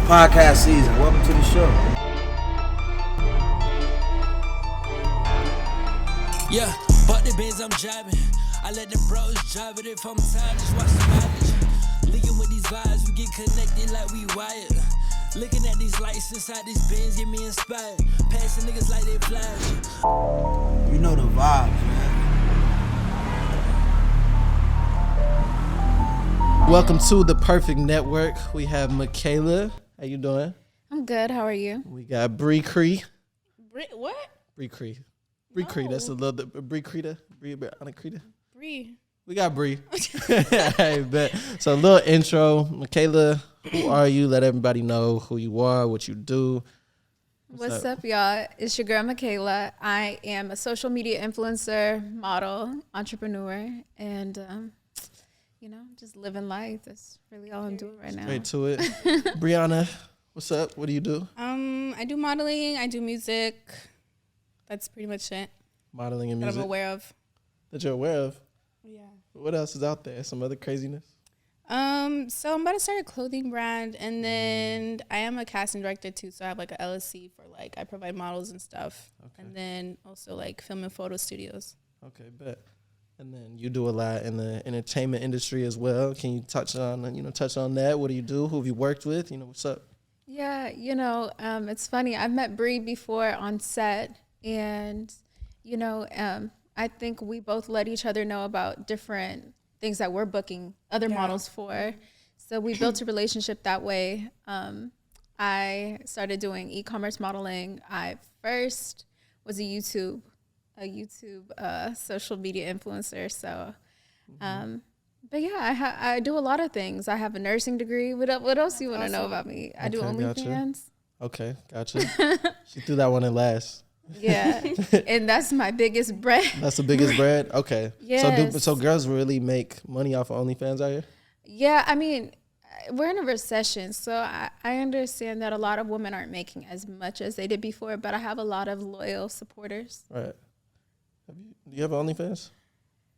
podcast season. Welcome to the show. Yeah, fuck the Benz I'm driving. I let the bros drive it if I'm tired, just watch the mileage. Linking with these vibes, we get connected like we wired. Looking at these lights inside these Benz, get me inspired. Passing niggas like they flash. You know the vibes, man. Welcome to the Perfect Network. We have Michaela. How you doing? I'm good. How are you? We got Bree Cree. What? Bree Cree. Bree Cree. That's a little Bree Creta. Briana Creta. Bree. We got Bree. Hey, bet. So a little intro. Michaela, who are you? Let everybody know who you are, what you do. What's up, y'all? It's your girl, Michaela. I am a social media influencer, model, entrepreneur, and just living life. That's really all I'm doing right now. Straight to it. Briana, what's up? What do you do? I do modeling. I do music. That's pretty much it. Modeling and music. That I'm aware of. That you're aware of? Yeah. What else is out there? Some other craziness? So I'm about to start a clothing brand, and then I am a casting director too. So I have like a LLC for I provide models and stuff, and then also like film and photo studios. Okay, bet. And then you do a lot in the entertainment industry as well. Can you touch on that? What do you do? Who have you worked with? What's up? Yeah, it's funny. I've met Bree before on set, and I think we both let each other know about different things that we're booking other models for. So we built a relationship that way. I started doing e-commerce modeling. I first was a YouTube social media influencer. So, but yeah, I do a lot of things. I have a nursing degree. What else do you want to know about me? I do OnlyFans. Okay, gotcha. She threw that one in last. Yeah, and that's my biggest bread. That's the biggest bread? Okay. Yes. So girls really make money off of OnlyFans out here? Yeah, I mean, we're in a recession, so I understand that a lot of women aren't making as much as they did before, but I have a lot of loyal supporters. Right. Do you have OnlyFans?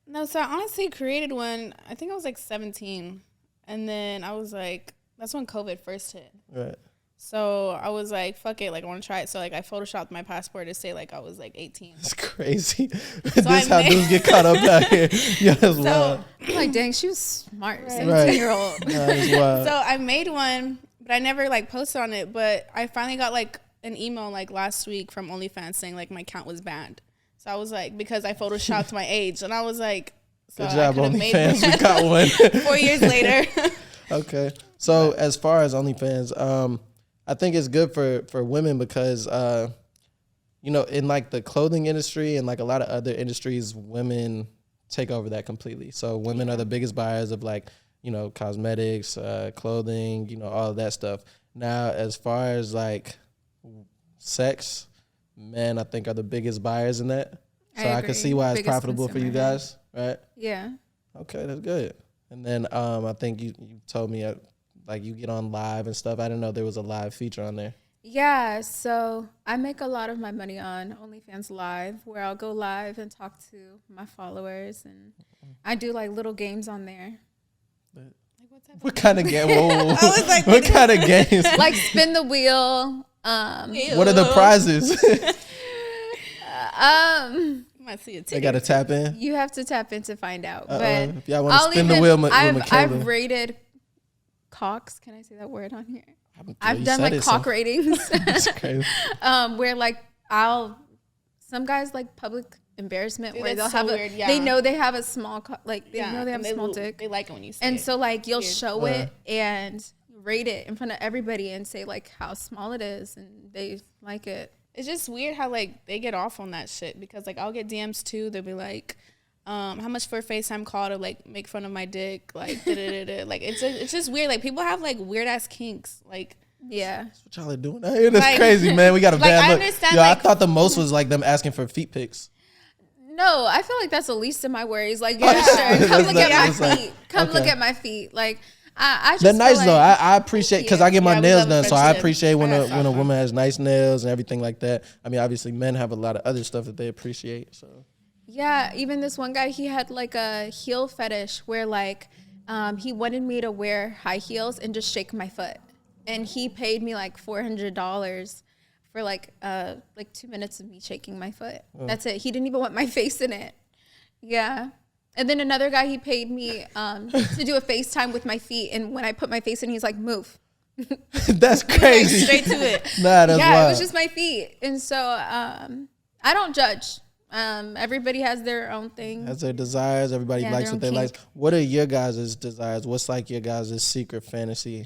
No, so I honestly created one. I think I was 17, and then I was that's when COVID first hit. Right. So I was like, fuck it, I want to try it. So I photoshopped my passport to say I was 18. It's crazy. This is how dudes get caught up out here. Yeah, that's wild. I'm dang, she was smart, Right. 17-year-old. That's wild. So I made one, but I never posted on it. But I finally got an email last week from OnlyFans saying my account was banned. So I was because I photoshopped my age, and I was good job, OnlyFans. We got one. 4 years later. Okay. So as far as OnlyFans, I think it's good for women because, in the clothing industry and a lot of other industries, women take over that completely. So women are the biggest buyers of cosmetics, clothing, all of that stuff. Now, as far as sex, men I think are the biggest buyers in that. So I can see why it's profitable for you guys, right? Yeah. Okay, that's good. And then I think you told me you get on live and stuff. I didn't know there was a live feature on there. Yeah, so I make a lot of my money on OnlyFans Live, where I'll go live and talk to my followers, and I do little games on there. What kind of game? Whoa. What kind of games? Spin the wheel. What are the prizes? Might see it. They got to tap in. You have to tap in to find out. But if y'all want to spin the wheel with Michaela. I've rated cocks. Can I say that word on here? I've done cock ratings. That's crazy. Where some guys public embarrassment. Dude, where they'll have weird, they know they have a small know they have a small dick. They like it when you say and it. so you'll show it and rate it in front of everybody and say how small it is, and they like it. It's just weird how they get off on that shit, because I'll get DMs too. They'll be how much for a FaceTime call to make fun of my dick, it's just weird. People have weird ass kinks, yeah. That's what y'all are doing out here. That's crazy, man. We got a bad look. I understand, I thought the most was them asking for feet pics. No, I feel that's the least of my worries. Sure, come look at my feet. Come look at my feet. I just they're nice though. I appreciate, because I get my nails done, so I friendship. appreciate when a woman has nice nails and everything like that. I mean, obviously men have a lot of other stuff that they appreciate. So yeah, even this one guy, he had a heel fetish where he wanted me to wear high heels and just shake my foot. and he paid me like $400 for like 2 minutes of me shaking my foot. That's it. He didn't even want my face in it. Yeah. And then another guy, he paid me to do a FaceTime with my feet, and when I put my face in, he's like, move. That's crazy. Straight to it. Nah, that's Yeah, wild. it was just my feet. And so I don't judge. Everybody has their own thing. Has their desires. Everybody Yeah, likes their what they own like. kink. What are your guys' desires? What's like your guys' secret fantasy?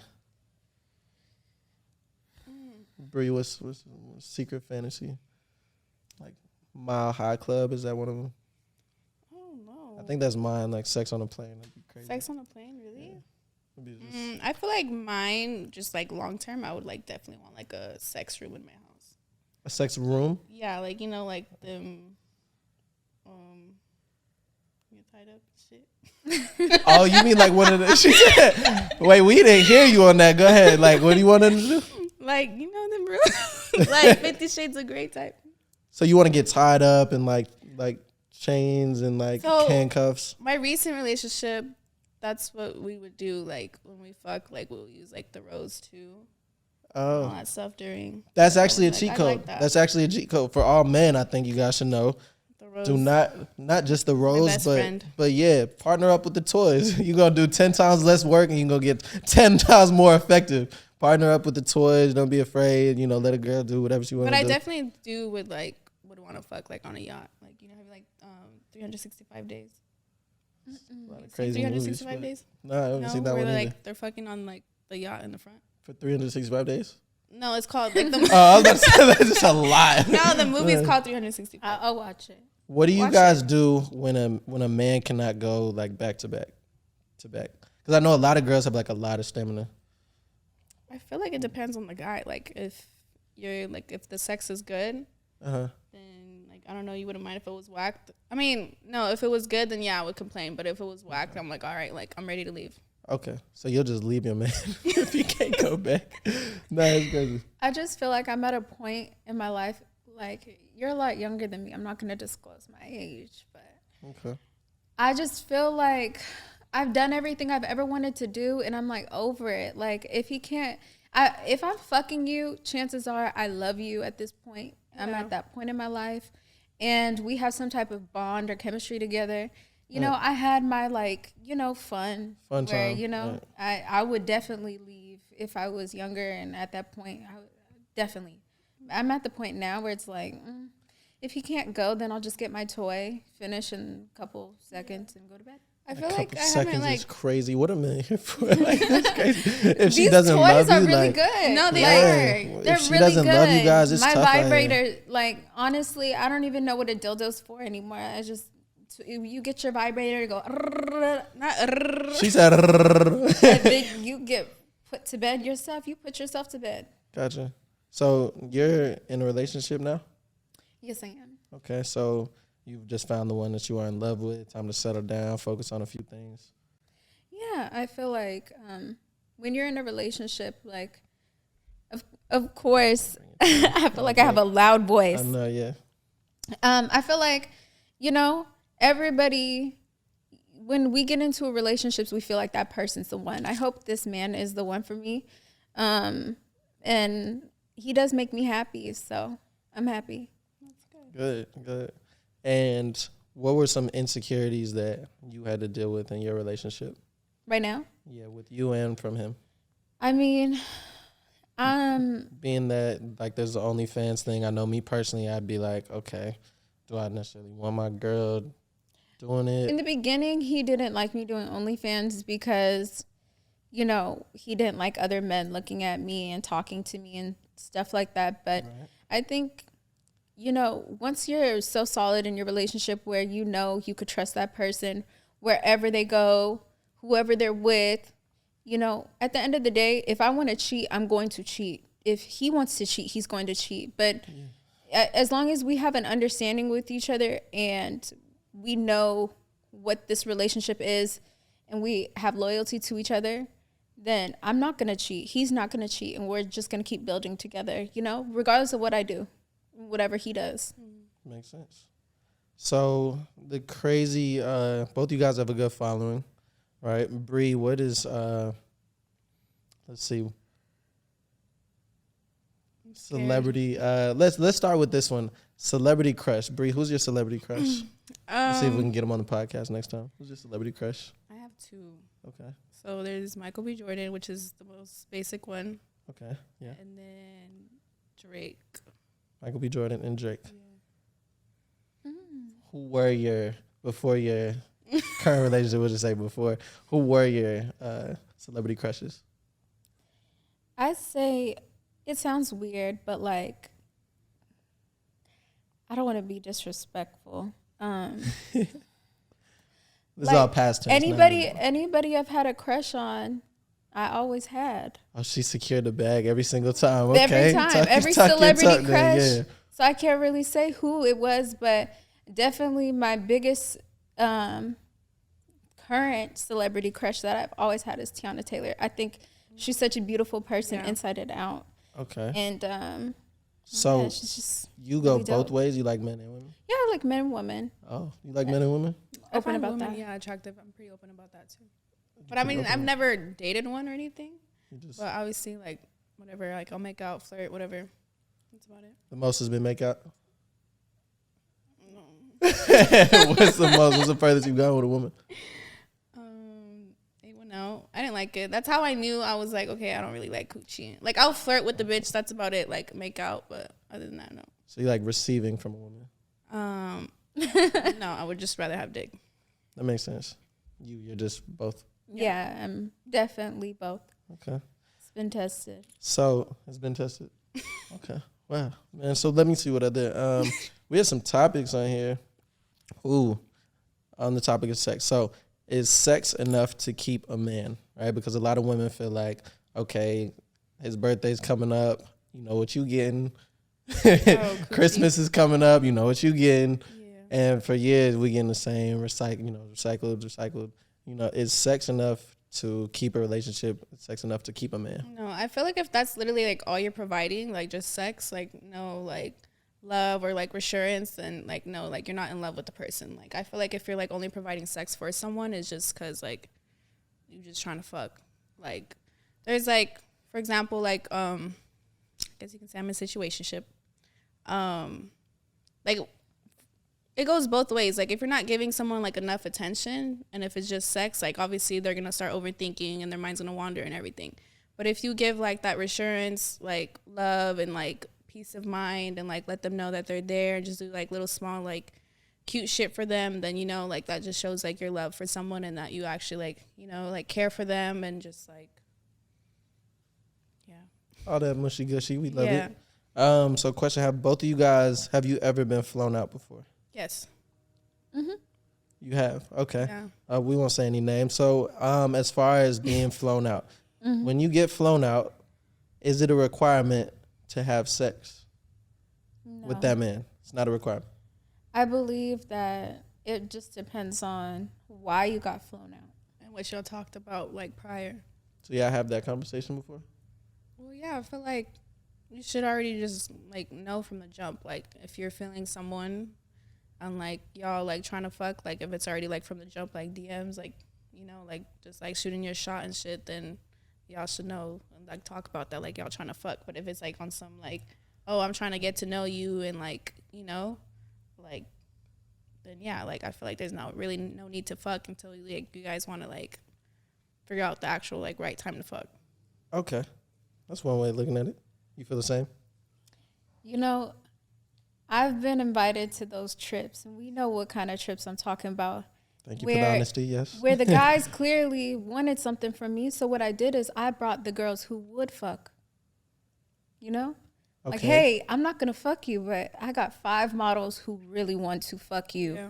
Bree, what's secret fantasy? Like Mile High Club, is that one of them? Oh no. I think that's mine. Like sex on a plane. That'd be crazy. Sex on a plane, really? It'd be just- I feel like mine, just like long term, I would like definitely want like a sex room in my house. a sex room. Yeah, like, you know, like them, you tied up shit. Oh, you mean like one of the? She said, "Wait, we didn't hear you on that. Go ahead. Like, what do you want to do?" Like, you know them rooms, like 50 Shades of Grey type. So you want to get tied up and like chains and like So- handcuffs? My recent relationship, that's what we would do. Like when we fuck, like we'll use like the rose too, all Oh, that stuff during. that's actually a Like, cheat I code. like that. That's actually a cheat code for all men. I think you guys should know. The rose. Do not just the rose, best but friend. but yeah, partner up with the toys. You're gonna do 10 times less work and you're gonna get 10 times more effective. Partner up with the toys. Don't be afraid. You know, let a girl do whatever she wants But to I do. definitely do would want to fuck like on a yacht, like, you know, have like 365 days. A lot of See crazy movies, 365 but- days. No, I haven't No, seen that where one they're either. like they're fucking on like the yacht in the front. For 365 days. No, it's called like the. Oh, I was about to say that's just a lot. No, the movie's called 365. I'll watch it. What do you Watch guys do when a man cannot go like back to back? Because I know a lot of girls have like a lot of stamina. I feel like it depends on the guy. Like if you're like if the sex is good, Uh-huh. then like I don't know, you wouldn't mind if it was whacked. I mean, no, if it was good, then yeah, I would complain. But if it was whacked, I'm like, all right, like I'm ready to leave. Okay, so you'll just leave your man if he can't go back. No, it's crazy. I just feel like I'm at a point in my life, like, you're a lot younger than me. I'm not going to disclose my age, but Okay. I just feel like I've done everything I've ever wanted to do, and I'm like over it. Like, if if I'm fucking you, chances are I love you at this point. I'm Yeah. at that point in my life, and we have some type of bond or chemistry together. You know, I had my fun Fun where, time, I would definitely leave if I was younger, and at that point, I would definitely. I'm at the point now where it's like, if he can't go, then I'll just get my toy, finish in a couple seconds, and go to bed. I A feel couple like I seconds haven't like is crazy. What am I here for? Like, that's crazy. If she These doesn't toys love are you, really like, good. No, they yeah. are. They're If she really doesn't good. love you guys, it's my tough out here. vibrator, like, honestly, I don't even know what a dildo's for anymore. I just, you get your vibrator, go, not. She said, and then you get put to bed yourself. You put yourself to bed. gotcha. So you're in a relationship now? Yes, I am. Okay, so you've just found the one that you are in love with. Time to settle down, focus on a few things. Yeah, I feel like when you're in a relationship, like, of course, I feel like I have a loud voice. I know, yeah. I feel like, everybody, when we get into relationships, we feel like that person's the one. I hope this man is the one for me. And he does make me happy, so I'm happy. Good. And what were some insecurities that you had to deal with in your relationship? Right now? Yeah, with you and from him. I mean, Being that, like, there's the OnlyFans thing, I know me personally, I'd be like, okay, do I necessarily want my girl doing in it? the beginning, he didn't like me doing OnlyFans because, he didn't like other men looking at me and talking to me and stuff like that. But I think, once you're so solid in your relationship where you could trust that person wherever they go, whoever they're with, at the end of the day, if I want to cheat, I'm going to cheat. If he wants to cheat, he's going to cheat. But as long as we have an understanding with each other and we know what this relationship is and we have loyalty to each other, then I'm not going to cheat. He's not going to cheat. And we're just going to keep building together, regardless of what I do, whatever he does. Makes sense. So the crazy, both you guys have a good following, right? Bree, what is, let's see, Celebrity. Let's start with this one. Celebrity crush. Bree, who's your celebrity crush? Let's see if we can get him on the podcast next time. Who's your celebrity crush? I have two. Okay. So there's Michael B. Jordan, which is the most basic one. Okay. Yeah. And then Drake. Michael B. Jordan and Drake. Yeah. Who were your before your current relationship? We'll just say before. Who were your celebrity crushes? I say it sounds weird, but like I don't want to be disrespectful. This like, is all past tense. Anybody I've had a crush on, I always had. Oh, she secured the bag every single time. Okay. Every time, every celebrity crush. So I can't really say who it was, but definitely my biggest current celebrity crush that I've always had is Tiana Taylor. I think she's such a beautiful person inside and out. Okay. And so yeah, she's just you go really both dope. ways. You like men and women? Yeah, I like men and women. Oh, you like men and women? I Open find about women, that. Yeah, attractive. I'm pretty open about that too. But I mean, I've never dated one or anything. But obviously, like, whatever, like, I'll make out, flirt, whatever. That's about it. The most has been make out? No. What's the most? What's the furthest you've gone with a woman? They went out. I didn't like it. That's how I knew. I was like, okay, I don't really like coochie. Like, I'll flirt with the bitch. That's about it. Like, make out. But other than that, no. So you like receiving from a woman? No, I would just rather have dick. That makes sense. You're just both. Yeah, I'm definitely both. Okay. It's been tested. So it's been tested. Okay. Wow, man. So let me see what I did. We have some topics on here. Ooh, on the topic of sex. So is sex enough to keep a man? Right? Because a lot of women feel like, okay, his birthday's coming up. You know what you getting. Christmas is coming up. You know what you getting. Yeah. And for years we getting the same recycled. You know, is sex enough to keep a relationship? Is sex enough to keep a man? No, I feel like if that's literally like all you're providing, like just sex, like no like love or like reassurance, then like no, like you're not in love with the person. Like I feel like if you're like only providing sex for someone, it's just because like you're just trying to fuck. Like there's like, for example, like I guess you can say I'm in a situationship. Like it goes both ways. Like if you're not giving someone like enough attention, and if it's just sex, like obviously they're gonna start overthinking and their mind's gonna wander and everything. But if you give like that reassurance, like love and like peace of mind, and like let them know that they're there, and just do like little small like cute shit for them, then you know like that just shows like your love for someone, and that you actually like, you know, like care for them, and just like All that mushy gushy, we love Yeah. it. So question, have you ever been flown out before? Yes. You have? Okay. Yeah. We won't say any names. So as far as being flown out, when you get flown out, is it a requirement to have sex with that man? It's not a requirement. I believe that it just depends on why you got flown out. And what y'all talked about like prior. So yeah, I have that conversation before. Well, yeah, I feel like you should already just like know from the jump. Like if you're feeling someone and like y'all like trying to fuck, like if it's already like from the jump, like DMs, like, you know, like just like shooting your shot and shit, then y'all should know and like talk about that, like y'all trying to fuck. But if it's like on some like, oh, I'm trying to get to know you and like, you know, like, then yeah, like I feel like there's no need to fuck until like you guys want to like figure out the actual like right time to fuck. Okay. That's one way of looking at it. You feel the same? You know, I've been invited to those trips, and we know what kind of trips I'm talking about. Thank you for the honesty, yes. Where the guys clearly wanted something from me. So what I did is I brought the girls who would fuck. You know? Okay. Like, hey, I'm not going to fuck you, but I got 5 models who really want to fuck you. Yeah.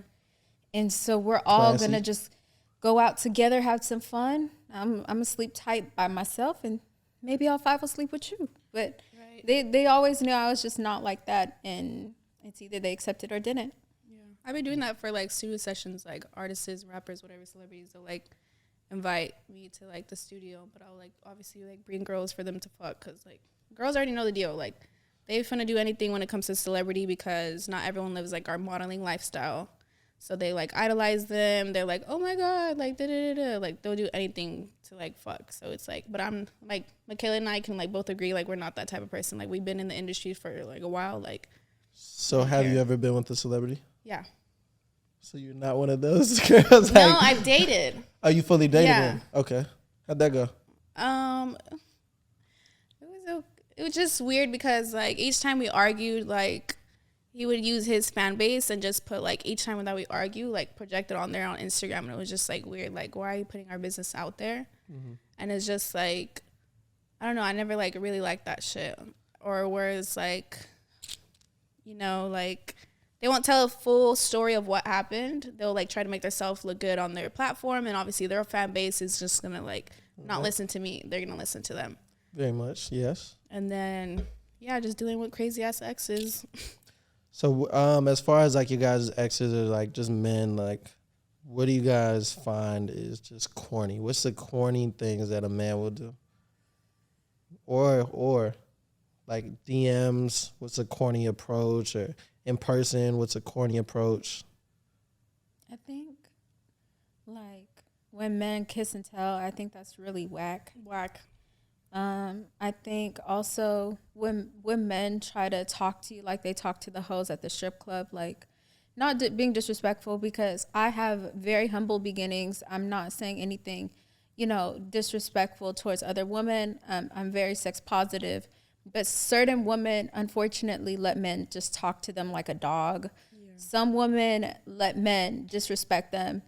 And so we're all Classy. going to just go out together, have some fun. I'm going to sleep tight by myself, and maybe all 5 will sleep with you. But they always knew I was just not like that, and it's either they accepted or didn't. Yeah, I've been doing that for like studio sessions, like artists, rappers, whatever, celebrities. They'll like invite me to like the studio, but I'll like obviously like bring girls for them to fuck, because like girls already know the deal. Like they finna do anything when it comes to celebrity, because not everyone lives like our modeling lifestyle. So they like idolize them. They're like, oh my God, like da da da da. Like they'll do anything to like fuck. So it's like, but I'm like Michaela and I can like both agree like we're not that type of person. Like we've been in the industry for like a while. Like, So have you ever been with a celebrity? yeah. So you're not one of those girls? No, I've dated. Oh, you fully dated Yeah. him? Okay. How'd that go? It was just weird because like each time we argued, like he would use his fan base and just put like each time that we argue, like project it on there on Instagram, and it was just like weird. Like, why are you putting our business out there? Mm-hmm. And it's just like, I don't know. I never like really liked that shit. Or whereas like, you know, like they won't tell a full story of what happened. They'll like try to make themselves look good on their platform, and obviously their fan base is just gonna like not listen to me. They're gonna listen to them. Very much, yes. And then yeah, just dealing with crazy ass exes. So as far as like you guys' exes or like just men, like what do you guys find is just corny? What's the corny things that a man will do? Or like DMs, what's a corny approach? Or in person, what's a corny approach? I think like when men kiss and tell, I think that's really whack. I think also when men try to talk to you like they talk to the hoes at the strip club, like not being disrespectful, because I have very humble beginnings. I'm not saying anything, you know, disrespectful towards other women. I'm very sex positive, but certain women unfortunately let men just talk to them like a dog. Yeah. Some women let men disrespect them.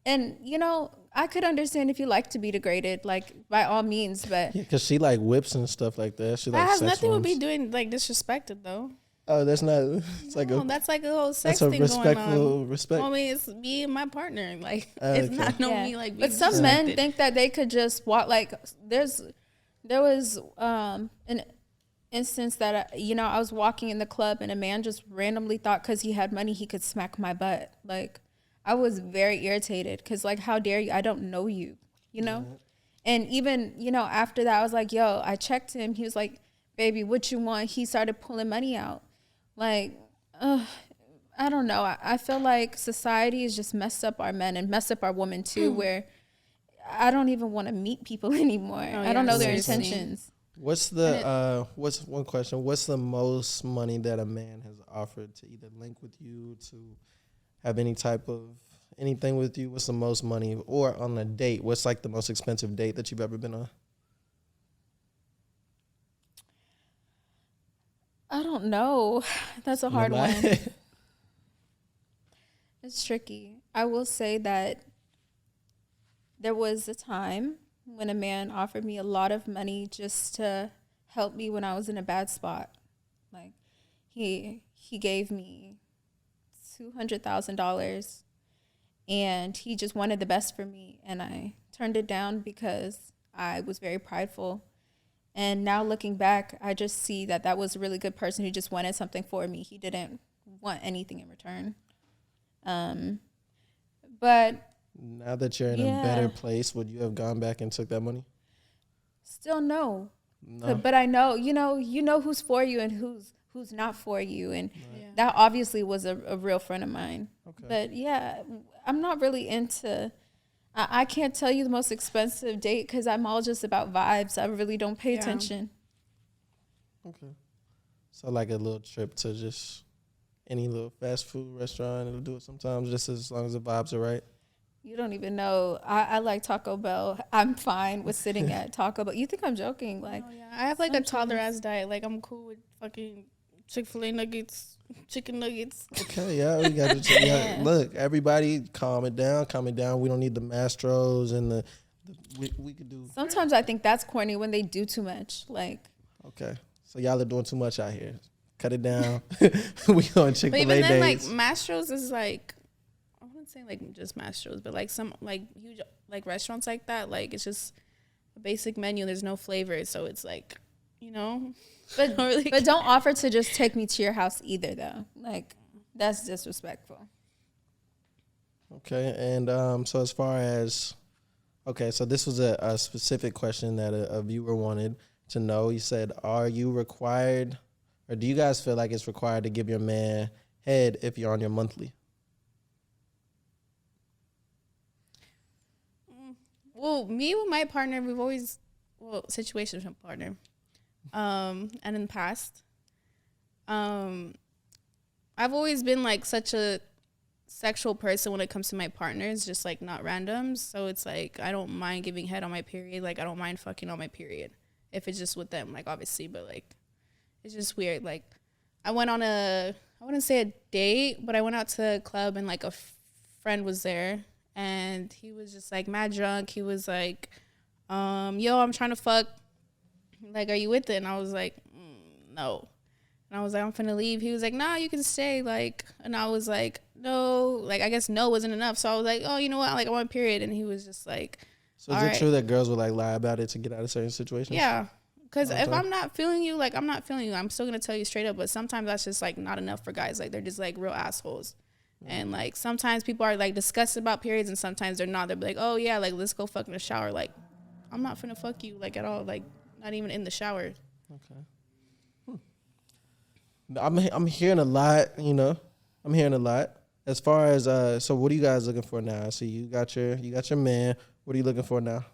And, you know, I could understand if you like to be degraded, like, by all means, but... Yeah, because she, like, whips and stuff like that. She, like, that has sex nothing ones. to be doing, like, disrespected, though. Oh, that's not... It's like no, a... that's like a whole sex that's a thing going respectful on. respect. I mean, it's me and my partner. Like, Okay. it's not me, like, being but some men disrespected. think that they could just walk, like, there was an instance that, you know, I was walking in the club and a man just randomly thought because he had money he could smack my butt. Like, I was very irritated because, like, how dare you? I don't know you, you know? Yeah. And even, you know, after that, I was like, yo, I checked him. He was like, baby, what you want? He started pulling money out. Like, I don't know. I feel like society has just messed up our men and messed up our women too, where I don't even want to meet people anymore. I don't know their intentions. What's the what's one question? What's the most money that a man has offered to either link with you, to have any type of anything with you? What's the most money? Or on a date, what's like the most expensive date that you've ever been on? I don't know. That's a hard one. It's tricky. I will say that there was a time when a man offered me a lot of money just to help me when I was in a bad spot. Like, he gave me $200,000 and he just wanted the best for me, and I turned it down because I was very prideful. And now looking back, I just see that that was a really good person who just wanted something for me. He didn't want anything in return. But now that you're in a better place, would you have gone back and took that money? Still no. But I know, you know who's for you and who's not for you. And that obviously was a real friend of mine. Okay. But yeah, I'm not really into... I can't tell you the most expensive date because I'm all just about vibes. I really don't pay attention. Okay. So like a little trip to just any little fast food restaurant, it'll do it sometimes, just as long as the vibes are right. You don't even know. I like Taco Bell. I'm fine with sitting at Taco Bell. You think I'm joking? Like, I have like a toddler-ass diet. Like, I'm cool with fucking Chick-fil-A nuggets, chicken nuggets. Okay, yeah, we got to look. Everybody, calm it down. We don't need the Mastros and we could do. Sometimes I think that's corny when they do too much. Like, okay, so y'all are doing too much out here. Cut it down. We on Chick-fil-A But even then, days. like Mastros is like, I wouldn't say like just Mastros, but like some like huge like restaurants like that. Like, it's just a basic menu. There's no flavor, so it's like, you know. But don't offer to just take me to your house either, though. Like, that's disrespectful. Okay, and so as far as, so this was a specific question that a viewer wanted to know. He said, are you required, or do you guys feel like it's required to give your man head if you're on your monthly? Well, me with my partner, we've always, situationship partner. And in the past, I've always been like such a sexual person when it comes to my partners, just like not randoms. So it's like I don't mind giving head on my period. Like I don't mind fucking on my period if it's just with them, like obviously, but like it's just weird. Like I went on I wouldn't say a date, but I went out to a club and like a friend was there and he was just like mad drunk. He was like, yo, I'm trying to fuck. Like, are you with it? And I was like, no. And I was like, I'm finna leave. He was like, nah, you can stay. Like, and I was like, no. Like, I guess no wasn't enough. So I was like, oh, you know what? Like, I want a period. And he was just like, so is it true that girls would like lie about it to get out of certain situations? Yeah. Because if I'm not feeling you, like, I'm not feeling you. I'm still going to tell you straight up. But sometimes that's just, like, not enough for guys. Like, they're just, like, real assholes. And, like, sometimes people are, like, disgusted about periods and sometimes they're not. They're like, oh, yeah, like, let's go fuck in the shower. Like, I'm not finna fuck you, like, at all. Like, not even in the shower. Okay. I'm hearing a lot, you know. I'm hearing a lot. As far as so what are you guys looking for now? So you got your man. What are you looking for now?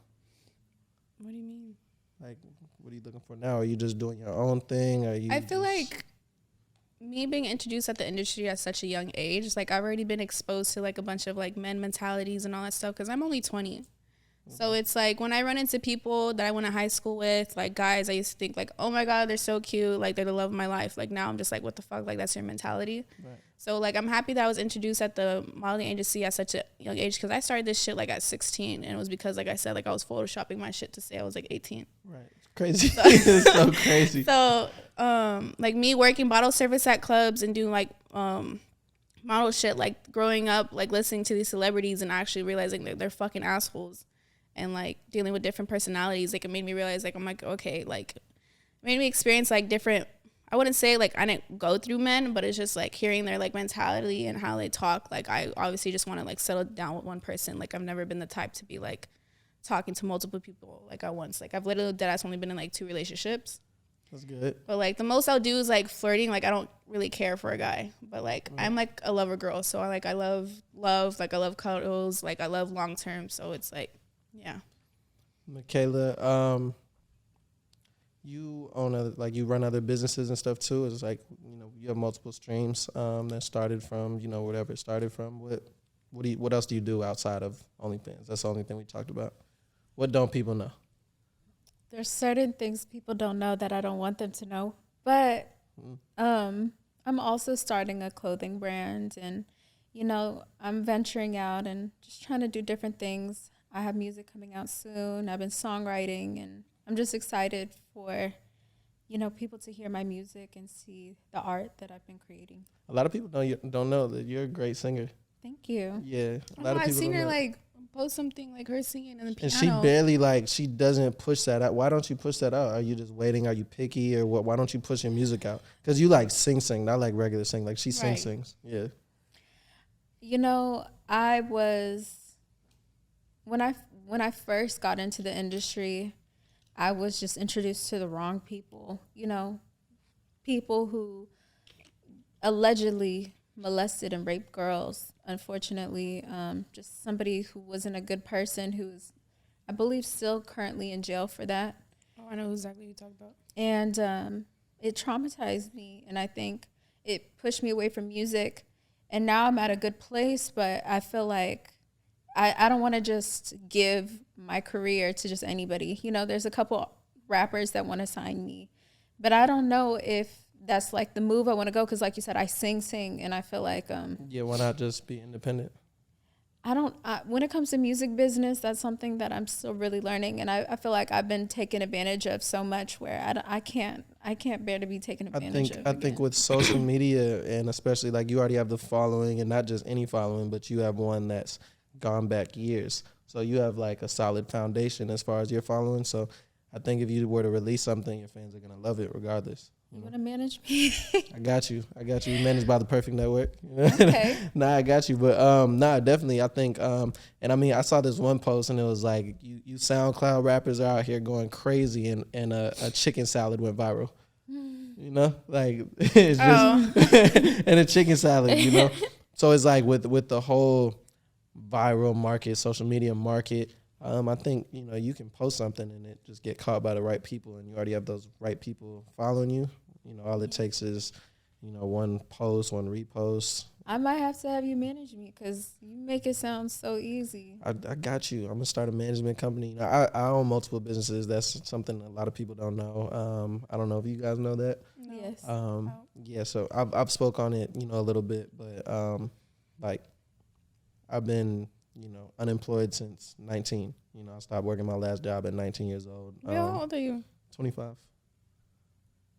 What do you mean? Like, what are you looking for now? Are you just doing your own thing? I feel like me being introduced at the industry at such a young age, like I've already been exposed to like a bunch of like men mentalities and all that stuff because I'm only 20. So it's like when I run into people that I went to high school with, like guys, I used to think like, oh my God, they're so cute. Like they're the love of my life. Like now I'm just like, what the fuck? Like that's your mentality. Right. So like I'm happy that I was introduced at the modeling agency at such a young age because I started this shit like at 16. And it was because like I said, like I was photoshopping my shit to say I was like 18. Right. It's crazy. It's so crazy. So like me working bottle service at clubs and doing like model shit, like growing up, like listening to these celebrities and actually realizing that they're fucking assholes. And, like, dealing with different personalities, like, it made me realize, like, I'm like, okay, like, it made me experience, like, different, I wouldn't say, like, I didn't go through men, but it's just, like, hearing their, like, mentality and how they talk. Like, I obviously just want to, like, settle down with one person. Like, I've never been the type to be, like, talking to multiple people, like, at once. Like, I've literally deadass only been in, like, 2 relationships. That's good. But, like, the most I'll do is, like, flirting. Like, I don't really care for a guy. But, like, I'm, like, a lover girl. So, I love, like, I love cuddles. Like, I love long term. So, it's, like, yeah. Michaela, you own you run other businesses and stuff too. It's like, you know, you have multiple streams that started from, you know, whatever it started from. What else do you do outside of OnlyFans? That's the only thing we talked about. What don't people know? There's certain things people don't know that I don't want them to know. But I'm also starting a clothing brand and, you know, I'm venturing out and just trying to do different things. I have music coming out soon. I've been songwriting, and I'm just excited for, you know, people to hear my music and see the art that I've been creating. A lot of people don't know that you're a great singer. Thank you. Yeah, a lot of people. I've seen her like post something like her singing in the piano. And she barely she doesn't push that out. Why don't you push that out? Are you just waiting? Are you picky or what? Why don't you push your music out? Because you like sing, not like regular sing. Like she sings. Yeah. You know, I was. When I first got into the industry, I was just introduced to the wrong people, you know, people who allegedly molested and raped girls. Unfortunately, just somebody who wasn't a good person who's, I believe, still currently in jail for that. Oh, I know exactly what you're talking about. And it traumatized me, and I think it pushed me away from music. And now I'm at a good place, but I feel like I don't want to just give my career to just anybody. You know, there's a couple rappers that want to sign me, but I don't know if that's like the move I want to go. Cause like you said, I sing, and I feel like, yeah, why not just be independent? When it comes to music business, that's something that I'm still really learning. And I feel like I've been taken advantage of so much where I can't bear to be taken advantage of. I think with social media and especially like you already have the following and not just any following, but you have one that's gone back years. So you have like a solid foundation as far as your following. So I think if you were to release something, your fans are going to love it regardless. You want to manage me? I got you. You're managed by the Perfect Network. Okay. Nah, I got you. But definitely. I think, and I mean, I saw this one post and it was like, you SoundCloud rappers are out here going crazy and a chicken salad went viral. You know, like it's just, and a chicken salad, you know? So it's like with the whole viral market, social media market, I think, you can post something and it just get caught by the right people, and you already have those right people following you. All it takes is, one post, one repost. I might have to have you manage me because you make it sound so easy. I got you. I'm gonna start a management company. I own multiple businesses. That's something a lot of people don't know. I don't know if you guys know that. No. Yes. Yeah. So I've spoke on it, a little bit, but like I've been, unemployed since 19. I stopped working my last job at 19 years old. How old are you? 25.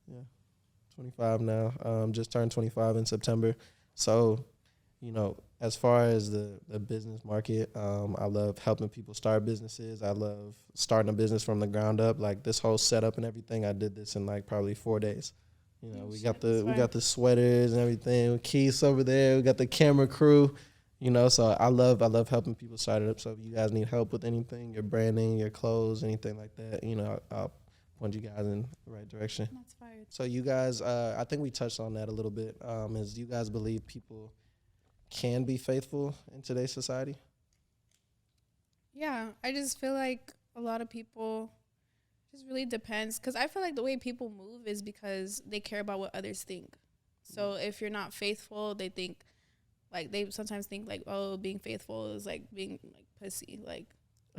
Yeah, 25 now. Just turned 25 in September. So, as far as the business market, I love helping people start businesses. I love starting a business from the ground up. Like this whole setup and everything, I did this in like probably 4 days. We got the sweaters and everything. Keith over there. We got the camera crew. So I love helping people start it up. So if you guys need help with anything, your branding, your clothes, anything like that, I'll point you guys in the right direction. That's fire. So you guys, I think we touched on that a little bit. Is you guys believe people can be faithful in today's society? Yeah, I just feel like a lot of people, just really depends. Because I feel like the way people move is because they care about what others think. So if you're not faithful, they think, like, they sometimes think, like, oh, being faithful is, like, being, like, pussy. Like,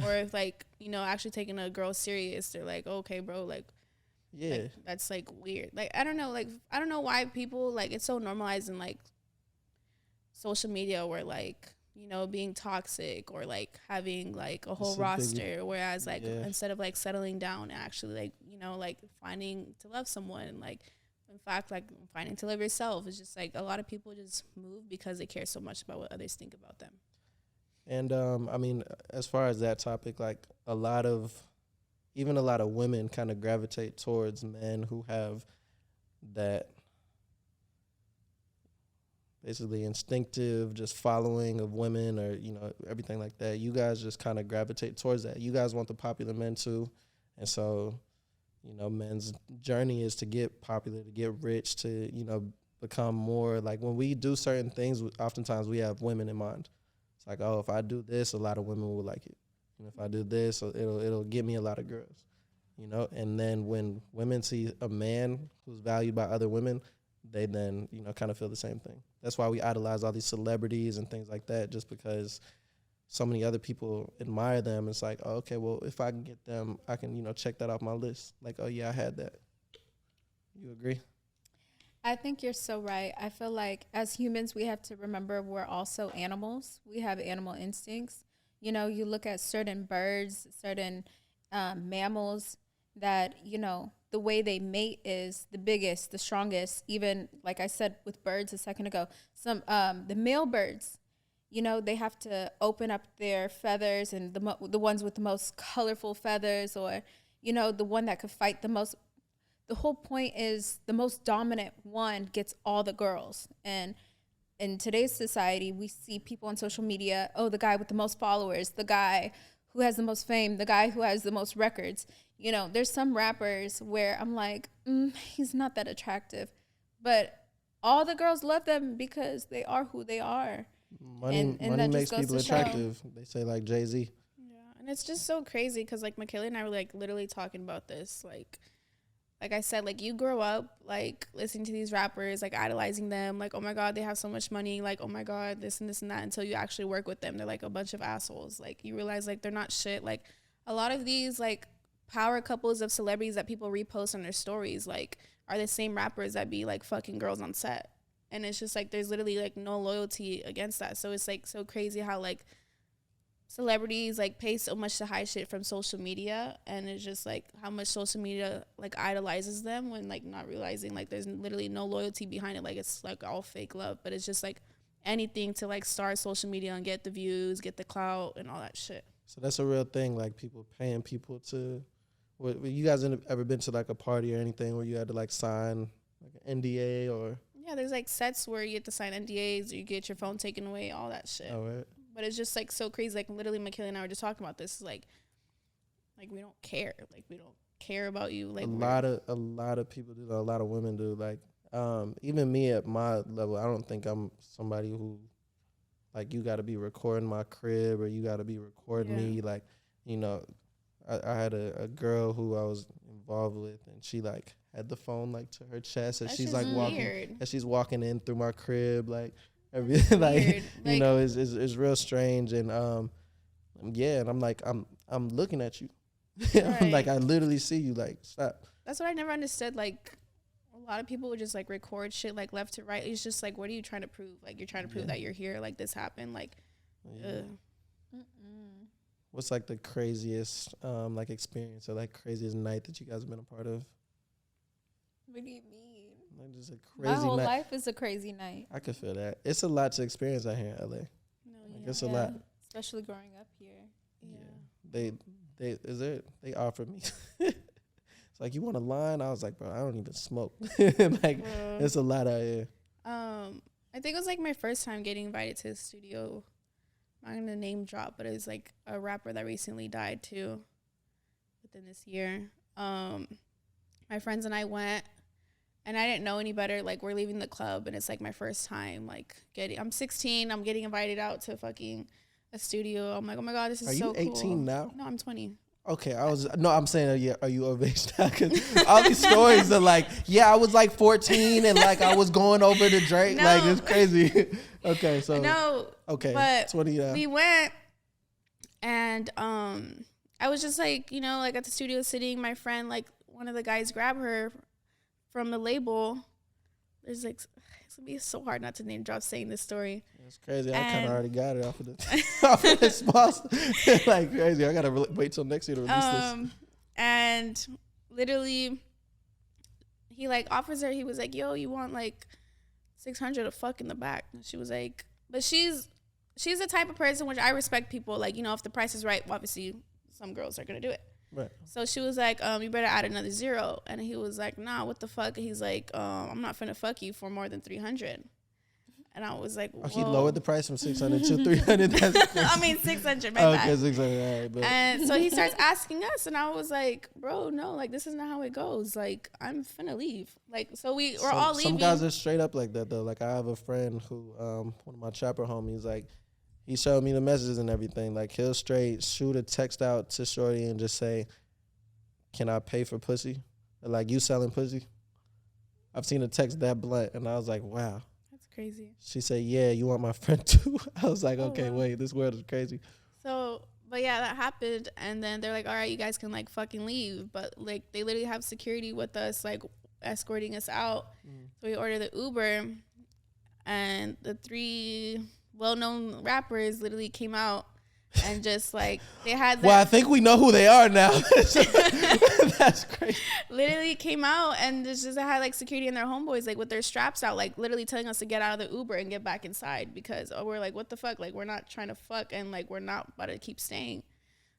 or if, like, actually taking a girl serious, they're like, okay, bro, like, yeah, like, that's, like, weird. Like, I don't know why people, like, it's so normalized in, like, social media where, like, being toxic or, like, having, like, a whole roster, whereas, like, instead of, like, settling down and actually, like, like, finding to love someone, like, in fact, like, finding to love yourself. It's just, like, a lot of people just move because they care so much about what others think about them. And, I mean, as far as that topic, like, a lot of women kind of gravitate towards men who have that basically instinctive just following of women or, everything like that. You guys just kind of gravitate towards that. You guys want the popular men too. And so, men's journey is to get popular, to get rich, to, become more like when we do certain things, oftentimes we have women in mind. It's like, oh, if I do this, a lot of women will like it. And if I do this, it'll get me a lot of girls, And then when women see a man who's valued by other women, they then, kind of feel the same thing. That's why we idolize all these celebrities and things like that, just because so many other people admire them. It's like, oh, okay, well, if I can get them, I can, check that off my list. Like, oh, yeah, I had that. You agree? I think you're so right. I feel like as humans, we have to remember we're also animals. We have animal instincts. You look at certain birds, certain mammals that, the way they mate is the biggest, the strongest. Even like I said with birds a second ago, the male birds, they have to open up their feathers, and the ones with the most colorful feathers, or, the one that could fight the most. The whole point is the most dominant one gets all the girls. And in today's society, we see people on social media, oh, the guy with the most followers, the guy who has the most fame, the guy who has the most records. There's some rappers where I'm like, he's not that attractive. But all the girls love them because they are who they are. Money makes people attractive. They say, like Jay-Z. Yeah, and it's just so crazy because, like, Michaela and I were, like, literally talking about this. Like I said, like, you grow up, like, listening to these rappers, like, idolizing them. Like, oh, my God, they have so much money. Like, oh, my God, this and this and that, until you actually work with them. They're, like, a bunch of assholes. Like, you realize, like, they're not shit. Like, a lot of these, like, power couples of celebrities that people repost on their stories, like, are the same rappers that be, like, fucking girls on set. And it's just, like, there's literally, like, no loyalty against that. So it's, like, so crazy how, like, celebrities, like, pay so much to hide shit from social media. And it's just, like, how much social media, like, idolizes them when, like, not realizing, like, there's literally no loyalty behind it. Like, it's, like, all fake love. But it's just, like, anything to, like, start social media and get the views, get the clout, and all that shit. So that's a real thing, like, people paying people to... you guys ever been to, like, a party or anything where you had to, like, sign, like, an NDA or... Yeah, there's, like, sets where you get to sign NDAs or you get your phone taken away, all that shit. Oh, right. But it's just, like, so crazy. Like, literally, Michaela and I were just talking about this. Like, we don't care. Like, we don't care about you. Like, a lot of people do that. A lot of women do. Like, even me at my level, I don't think I'm somebody who, like, you got to be recording my crib or you got to be recording me. Like, you know, I had a girl who I was involved with, and she like had the phone like to her chest, and That's she's just like walking, weird. and she's walking in through my crib, like everything, like Weird. you Like- know, it's real strange, and yeah, and I'm like I'm looking at you, I'm like Right. I literally see you, like stop. That's what I never understood. Like, a lot of people would just like record shit like left to right. It's just like, what are you trying to prove? Like, you're trying to prove that you're here. Like, this happened. Like, Yeah. ugh. What's like the craziest like experience or like craziest night that you guys have been a part of? What do you mean? Like just a My crazy whole night. life is a crazy night. I could feel that. It's a lot to experience out here in LA. No, Like yeah. it's a lot. Especially growing up here. Yeah. They offered me. It's like, you want a line? I was like, bro, I don't even smoke. Like it's a lot out here. I think it was like my first time getting invited to the studio. I'm not gonna name drop, but it was like a rapper that recently died too within this year. My friends and I went, and I didn't know any better. Like, we're leaving the club, and it's like my first time like I'm 16, I'm getting invited out to fucking a studio. I'm like, oh my god, this is Are so you cool. 18 now? No, I'm 20. Okay, I'm saying, are you of age now? 'Cause all these stories are like, yeah, I was like 14 and like I was going over to Drake. No. Like, it's crazy. Okay, so No, okay, but 20 now. we went, and I was just like, you know, like at the studio sitting, my friend, like one of the guys grabbed her from the label. There's like, it's gonna be so hard not to name drop saying this story. It's crazy. I kind And- of already got it off of the off of the sponsor. Like crazy. I gotta wait till next year to release this. And literally, he like offers her. He was like, "Yo, you want like 600 to fuck in the back?" And she was like, "But she's the type of person which I respect people. Like, you know, if the price is right, obviously some girls are gonna do it." Right. So she was like, "You better add another zero." And he was like, "Nah, what the fuck?" And he's like, "I'm not finna fuck you for more than 300." And I was like, Oh, he "Whoa." lowered the price from 600 to 300. That's I mean, 600. My okay, bad. 600. All right, but And so he starts asking us, and I was like, "Bro, no, like this is not how it goes. Like, I'm finna leave." Like, so we're all leaving. Some guys are straight up like that though. Like I have a friend who, one of my trapper homies, like he showed me the messages and everything. Like he'll straight shoot a text out to shorty and just say, "Can I pay for pussy?" Or, like, you selling pussy? I've seen a text that blunt, and I was like, wow. That's crazy. She said, "Yeah, you want my friend too?" I was like, Oh, okay, wow. wait, this world is crazy. So, but yeah, that happened, and then they're like, "All right, you guys can like fucking leave," but like they literally have security with us, like escorting us out. So we order the Uber, and the 3 well-known rappers literally came out and just like they had that. Well, I think we know who they are now. That's crazy. Literally came out and just had like security and their homeboys like with their straps out, like literally telling us to get out of the Uber and get back inside because we're like, what the fuck? Like, we're not trying to fuck and like we're not about to keep staying.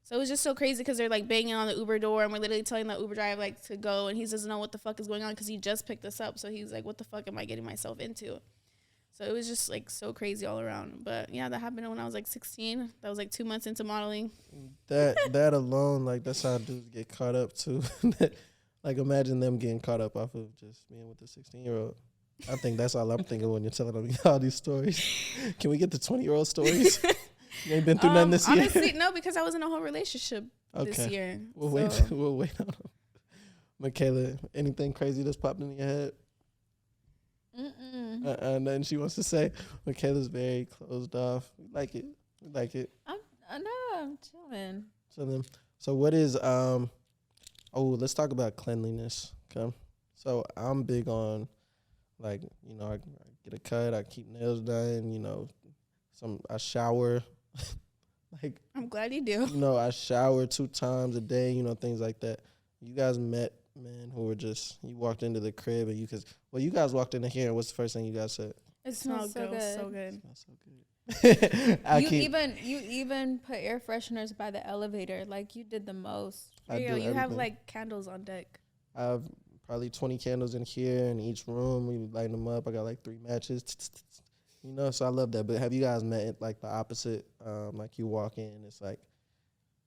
So it was just so crazy because they're like banging on the Uber door and we're literally telling the Uber driver like to go, and he doesn't know what the fuck is going on because he just picked us up. So he's like, what the fuck am I getting myself into? So it was just like so crazy all around. But yeah, that happened when I was like 16. That was like 2 months into modeling. That alone, like, that's how dudes get caught up too. Like, imagine them getting caught up off of just being with a 16-year-old. I think that's all I'm thinking when you're telling them all these stories. Can we get the 20-year-old stories? You ain't been through nothing this year. Honestly, no, because I was in a whole relationship this Okay. year. We'll so. wait. We'll wait on them. Michaela, anything crazy that's popped in your head? Nothing she wants to say. Michaela's very closed off. We like it. We like it. I'm chilling. So what is let's talk about cleanliness. Okay. So I'm big on, like, you know, I get a cut, I keep nails done, you know, I shower. Like, I'm glad you do. you know, I shower 2 times a day, you know, things like that. You guys met men who were just, you walked into the crib and you guys walked into here and what's the first thing you guys said? It smells so good. So good. Smells so good. You even put air fresheners by the elevator. Like, you did the most. I do You have everything. like candles on deck. I have probably 20 candles in here in each room. We light them up. I got like 3 matches. You know, so I love that. But have you guys met it like the opposite? Like you walk in, it's like,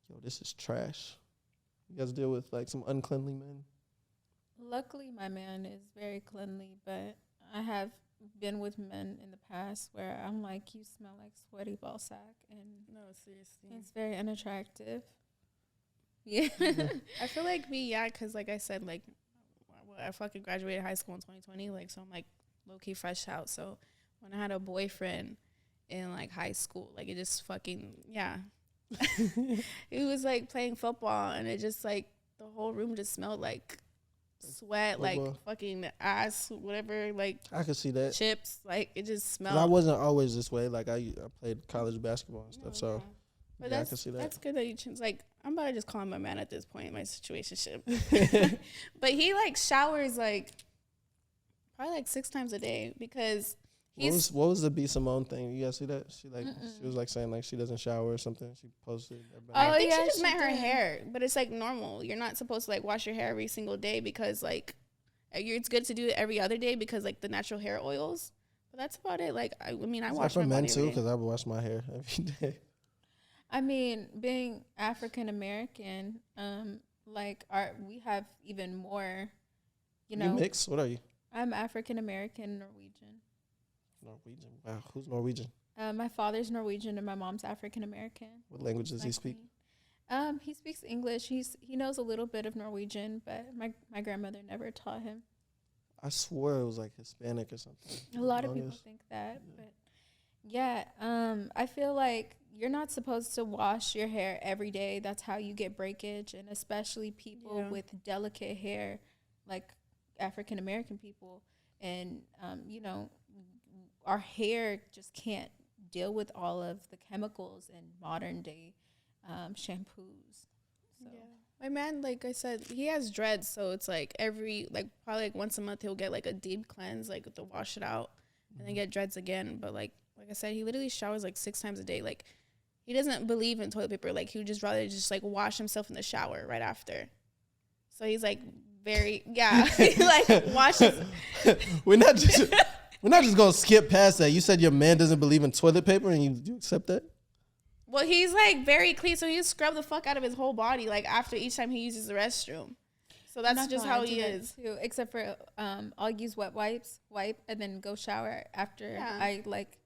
yo, this is trash. You guys deal with like some uncleanly men? Luckily, my man is very cleanly, but I have been with men in the past where I'm like, you smell like sweaty ball sack, and No, seriously. it's very unattractive. Yeah. I feel like me, yeah, because like I said, like I fucking graduated high school in 2020, like so I'm like low key fresh out. So when I had a boyfriend in like high school, like it just fucking it was like playing football, and it just like the whole room just smelled like sweat, like fucking ass, whatever, like I could see that. chips, like it just smelled. I wasn't always this way. Like I played college basketball and stuff, so But yeah, I can see that. That's good that you changed. Like, I'm about to just call him my man at this point in my situationship. But he like showers like probably like 6 times a day because he's. What was the B Simone thing? You guys see that? She was like saying like she doesn't shower or something. She posted. I think she just meant her hair, but it's like normal. You're not supposed to like wash your hair every single day because like it's good to do it every other day because like the natural hair oils. But that's about it. Like I mean, I wash my men body too every day. because I wash my hair every day. I mean, being African American, we have even more, you know. You mix? What are you? I'm African American Norwegian. Norwegian. Wow, who's Norwegian? My father's Norwegian and my mom's African American. What language does he speak? He speaks English. He knows a little bit of Norwegian, but my grandmother never taught him. I swore it was like Hispanic or something. A lot of people think that, but yeah, I feel like you're not supposed to wash your hair every day. That's how you get breakage, and especially people with delicate hair, like African American people, and you know, our hair just can't deal with all of the chemicals in modern day shampoos. So. Yeah. My man, like I said, he has dreads, so it's like probably like once a month he'll get like a deep cleanse, like to wash it out, and then get dreads again. But like I said, he literally showers like 6 times a day. Like he doesn't believe in toilet paper. Like he would just rather just like wash himself in the shower right after. So he's like very he like washes. We're not just gonna skip past that. You said your man doesn't believe in toilet paper, and you accept that? Well, he's like very clean, so he scrub the fuck out of his whole body like after each time he uses the restroom. So that's just how he is. Too, except for I'll use wipe, and then go shower after I like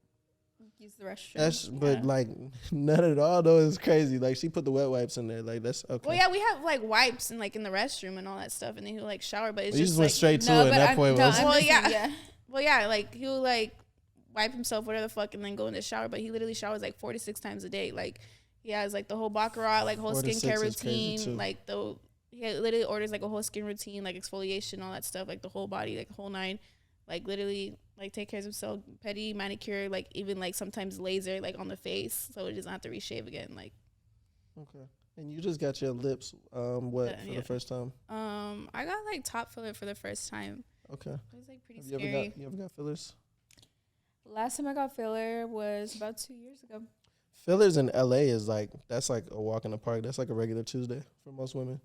use the restroom. But like none at all though is crazy. Like she put the wet wipes in there. Like that's okay. Well, yeah, we have like wipes and like in the restroom and all that stuff, and then he'll like shower, but it's you just went like, straight to it. And that point was Well, yeah, like he'll like wipe himself, whatever the fuck, and then go in the shower. But he literally showers like 4 to 6 times a day. Like he has like the whole baccarat, like whole skincare routine. Like he literally orders like a whole skin routine, like exfoliation, all that stuff, like the whole body, like the whole 9. Like literally, like take care of himself, pedi, manicure, like even like sometimes laser, like on the face, so it doesn't have to reshave again. Like okay. And you just got your lips wet for the first time? I got like top filler for the first time. Okay. It was like pretty scary. You ever got fillers? Last time I got filler was about 2 years ago. Fillers in LA is like that's like a walk in the park. That's like a regular Tuesday for most women.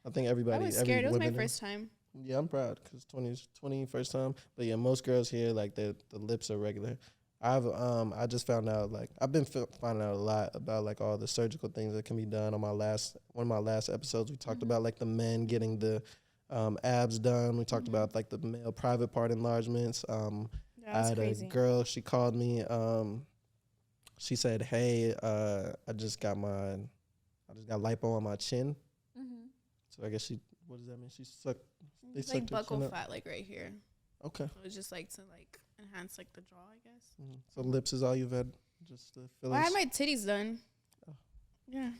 I think everybody. I was scared. It was my first time. Yeah, I'm proud because 20 first time. But yeah, most girls here like the lips are regular. I just found out like I've been finding out a lot about like all the surgical things that can be done. On one of my last episodes, we talked about like the men getting the abs done. We talked about like the male private part enlargements. I had crazy. A girl. She called me. She said, "Hey, I just got lipo on my chin." Mm-hmm. So I guess what does that mean? She sucked. They it's like buccal fat, like right here. Okay. So it's just like to like enhance like the jaw, I guess. Mm-hmm. So lips is all you've had, just the fillers. Well, I had my titties done. Oh. Yeah.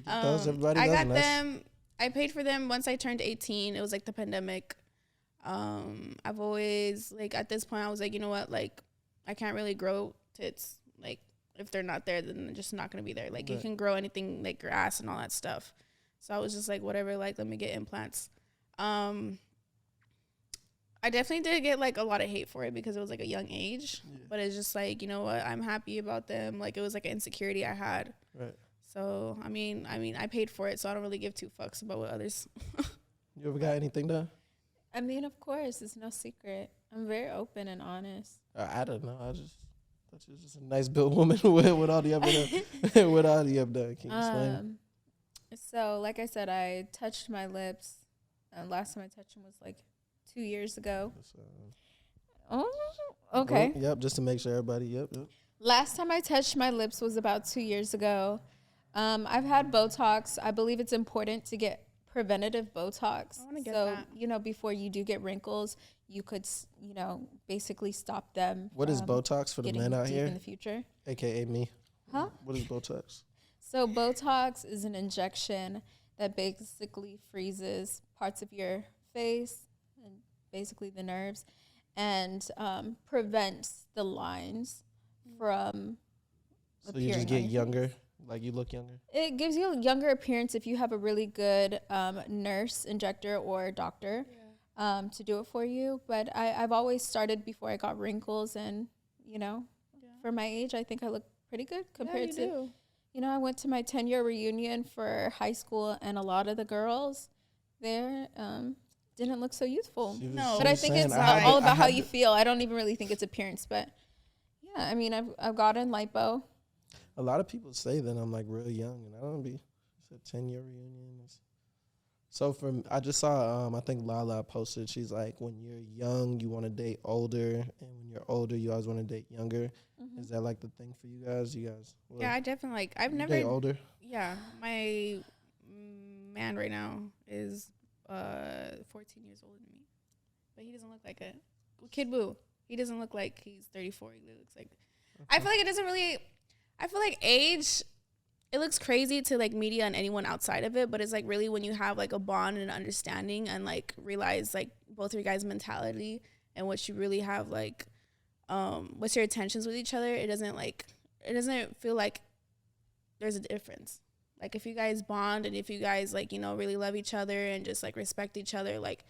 I got them. I paid for them once I turned 18. It was like the pandemic. I've always like at this point I was like, you know what, like I can't really grow tits. Like if they're not there, then they're just not gonna be there. Like you can grow anything like your ass and all that stuff. So I was just like, whatever, like let me get implants. I definitely did get like a lot of hate for it because it was like a young age. Yeah. But it's just like, you know what, I'm happy about them. Like it was like an insecurity I had. Right. So I mean I paid for it, so I don't really give 2 fucks about what others. You ever got anything done? I mean, of course, it's no secret. I'm very open and honest. I don't know. I just thought you was just a nice built woman with all the other with all the done. Can you explain? So, like I said, I touched my lips. Last time I touched them was like 2 years ago. Okay. Yep, just to make sure everybody. Yep. Last time I touched my lips was about 2 years ago. I've had Botox. I believe it's important to get preventative Botox. I want to get so, that. you know, before you do get wrinkles, you could, you know, basically stop them. What is Botox for the getting men out deep here? in the future? AKA me. Huh? What is Botox? So Botox is an injection that basically freezes parts of your face and basically the nerves and prevents the lines from So you just appearing get on your younger? Like you look younger? It gives you a younger appearance if you have a really good nurse, injector, or doctor to do it for you. But I've always started before I got wrinkles, and you know, for my age, I think I look pretty good compared to. You know, I went to my 10-year reunion for high school, and a lot of the girls there didn't look so youthful. No. But I think it's all about how you feel. I don't even really think it's appearance, but yeah, I mean, I've gotten lipo. A lot of people say that I'm like real young, and I don't be. It's a 10-year reunion. So I just saw, I think Lala posted, she's like, when you're young, you want to date older, and when you're older, you always want to date younger. Mm-hmm. Is that like the thing for you guys? Well, Yeah, I definitely like. I've never date older. Yeah, my man right now is 14 years older than me, but he doesn't look like a Kid Boo. He doesn't look like he's 34. He looks like. Okay. I feel like it doesn't really. I feel like age, it looks crazy to like media and anyone outside of it, but it's like really when you have like a bond and an understanding and like realize like both of your guys' mentality and what you really have like, what's your intentions with each other. It doesn't feel like there's a difference. Like if you guys bond and if you guys like, you know, really love each other and just like respect each other, like